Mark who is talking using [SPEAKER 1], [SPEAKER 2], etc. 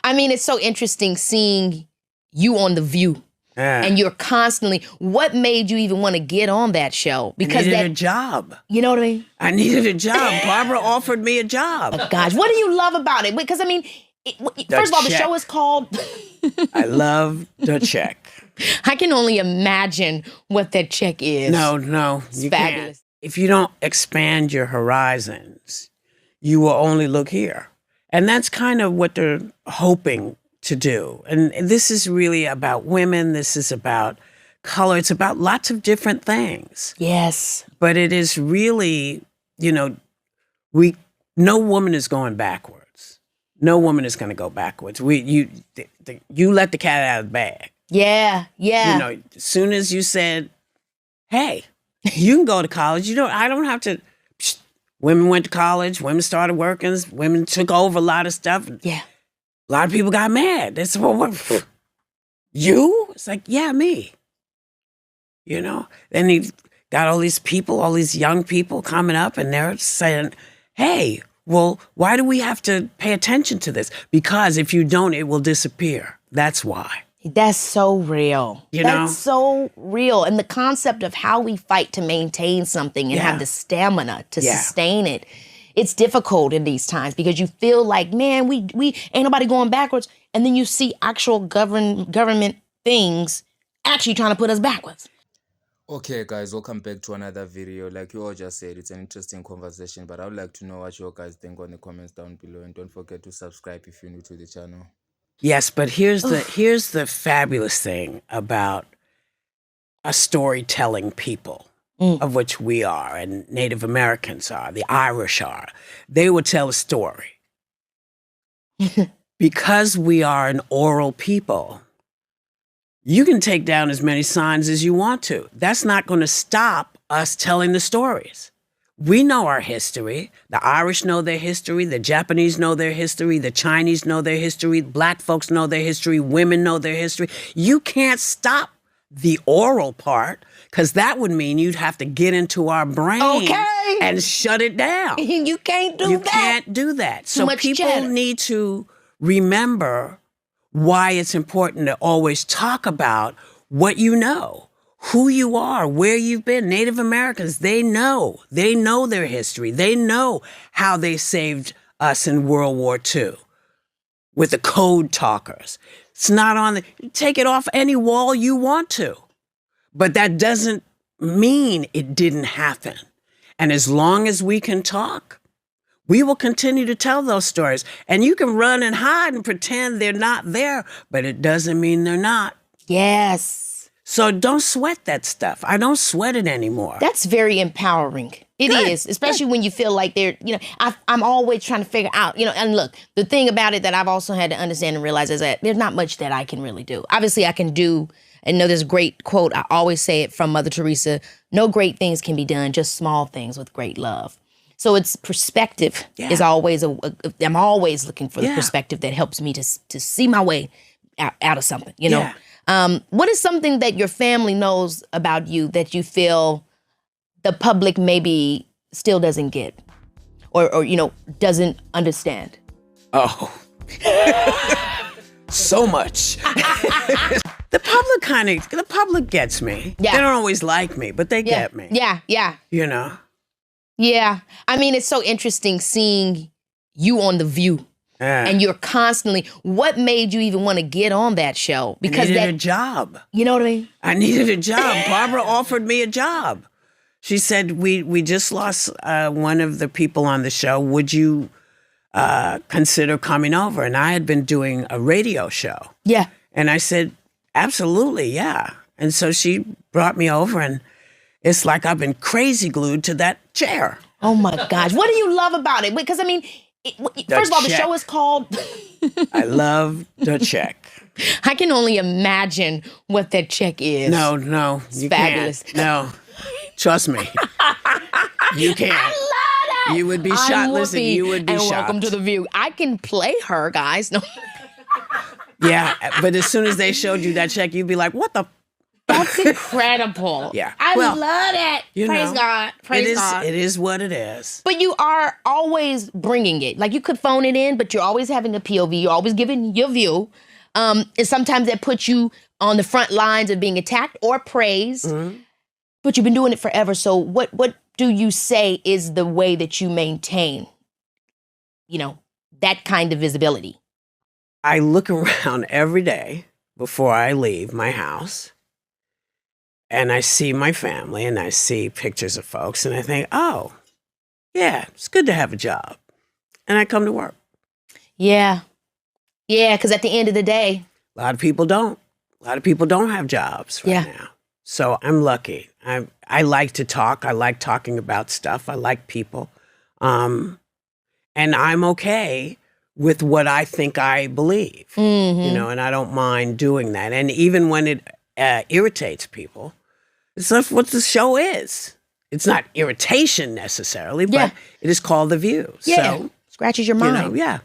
[SPEAKER 1] I mean, it's so interesting seeing you on The View. And you're constantly, what made you even want to get on that show? Because
[SPEAKER 2] I needed a job.
[SPEAKER 1] You know what I mean?
[SPEAKER 2] I needed a job. Barbara offered me a job.
[SPEAKER 1] Oh, gosh, what do you love about it? Because, I mean, first of all, the show is called...
[SPEAKER 2] I love the check.
[SPEAKER 1] I can only imagine what that check is.
[SPEAKER 2] No,
[SPEAKER 1] you fabulous.
[SPEAKER 2] Can't. If you don't expand your horizons, you will only look here. And that's kind of what they're hoping to do. And this is really about women. This is about color. It's about lots of different things.
[SPEAKER 1] Yes.
[SPEAKER 2] But it is really, no woman is going backwards. No woman is going to go backwards. You let the cat out of the bag.
[SPEAKER 1] Yeah.
[SPEAKER 2] As soon as you said, hey, you can go to college. I don't have to. Women went to college. Women started working. Women took over a lot of stuff.
[SPEAKER 1] Yeah.
[SPEAKER 2] A lot of people got mad. They said, well, what? You? It's like, yeah, me. Then he got all these people, all these young people coming up, and they're saying, hey, well, why do we have to pay attention to this? Because if you don't, it will disappear. That's why.
[SPEAKER 1] That's so real. That's so real. And the concept of how we fight to maintain something and have the stamina to sustain it. It's difficult in these times because you feel like, man, we ain't nobody going backwards. And then you see actual government things actually trying to put us backwards.
[SPEAKER 3] Okay, guys, welcome back to another video. Like you all just said, it's an interesting conversation, but I would like to know what you guys think on the comments down below. And don't forget to subscribe if you're new to the channel.
[SPEAKER 2] Yes, but here's the fabulous thing about a storytelling people. Of which we are, and Native Americans are, the Irish are. They will tell a story. Because we are an oral people, you can take down as many signs as you want to. That's not going to stop us telling the stories. We know our history. The Irish know their history. The Japanese know their history. The Chinese know their history. Black folks know their history. Women know their history. You can't stop the oral part, because that would mean you'd have to get into our brain and shut it down.
[SPEAKER 1] You can't do that.
[SPEAKER 2] You can't do that. So people
[SPEAKER 1] chatter.
[SPEAKER 2] Need to remember why it's important to always talk about what you know, who you are, where you've been. Native Americans, they know their history. They know how they saved us in World War II with the code talkers. It's not on take it off any wall you want to. But that doesn't mean it didn't happen. And as long as we can talk, we will continue to tell those stories. And you can run and hide and pretend they're not there, but it doesn't mean they're not.
[SPEAKER 1] Yes.
[SPEAKER 2] So don't sweat that stuff. I don't sweat it anymore.
[SPEAKER 1] That's very empowering. It is, especially when you feel like they're, I'm always trying to figure out, and look, the thing about it that I've also had to understand and realize is that there's not much that I can really do. Obviously, I can do, and there's a great quote, I always say it from Mother Teresa, no great things can be done, just small things with great love. So it's perspective is always, I'm always looking for the perspective that helps me to see my way out of something, What is something that your family knows about you that you feel the public maybe still doesn't get or doesn't understand?
[SPEAKER 2] Oh, so much. The public gets me. Yeah. They don't always like me, but they get me.
[SPEAKER 1] Yeah. Yeah. I mean, it's so interesting seeing you on The View. And you're constantly, what made you even want to get on that show? Because
[SPEAKER 2] I needed a job.
[SPEAKER 1] You know what I mean?
[SPEAKER 2] I needed a job. Barbara offered me a job. She said, we just lost one of the people on the show. Would you consider coming over? And I had been doing a radio show.
[SPEAKER 1] Yeah.
[SPEAKER 2] And I said, absolutely, yeah. And so she brought me over, and it's like I've been crazy glued to that chair.
[SPEAKER 1] Oh, my gosh. What do you love about it? Because, I mean, first of all, the show is called...
[SPEAKER 2] I love the check.
[SPEAKER 1] I can only imagine what that check is.
[SPEAKER 2] No, you
[SPEAKER 1] fabulous.
[SPEAKER 2] Can't. No, trust me. You can't.
[SPEAKER 1] I love that.
[SPEAKER 2] You would be shocked. Listen, you would be shocked.
[SPEAKER 1] And welcome to The View. I can play her, guys. No.
[SPEAKER 2] Yeah, but as soon as they showed you that check, you'd be like, what the...
[SPEAKER 1] That's incredible.
[SPEAKER 2] Yeah.
[SPEAKER 1] I
[SPEAKER 2] Well,
[SPEAKER 1] love it.
[SPEAKER 2] you
[SPEAKER 1] Praise
[SPEAKER 2] know,
[SPEAKER 1] God. Praise God.
[SPEAKER 2] It is what it is.
[SPEAKER 1] But you are always bringing it. Like you could phone it in, but you're always having a POV. You're always giving your view. And sometimes that puts you on the front lines of being attacked or praised.
[SPEAKER 2] Mm-hmm.
[SPEAKER 1] But you've been doing it forever. So what do you say is the way that you maintain, that kind of visibility?
[SPEAKER 2] I look around every day before I leave my house, and I see my family, and I see pictures of folks, and I think, oh, yeah, it's good to have a job. And I come to work.
[SPEAKER 1] Yeah. Yeah, because at the end of the day.
[SPEAKER 2] A lot of people don't. A lot of people don't have jobs right now. So I'm lucky. I like to talk. I like talking about stuff. I like people. And I'm okay with what I think I believe, and I don't mind doing that. And even when it irritates people, it's not what the show is. It's not irritation necessarily, but it is called The View.
[SPEAKER 1] Yeah,
[SPEAKER 2] so,
[SPEAKER 1] scratches your mind.
[SPEAKER 2] Yeah.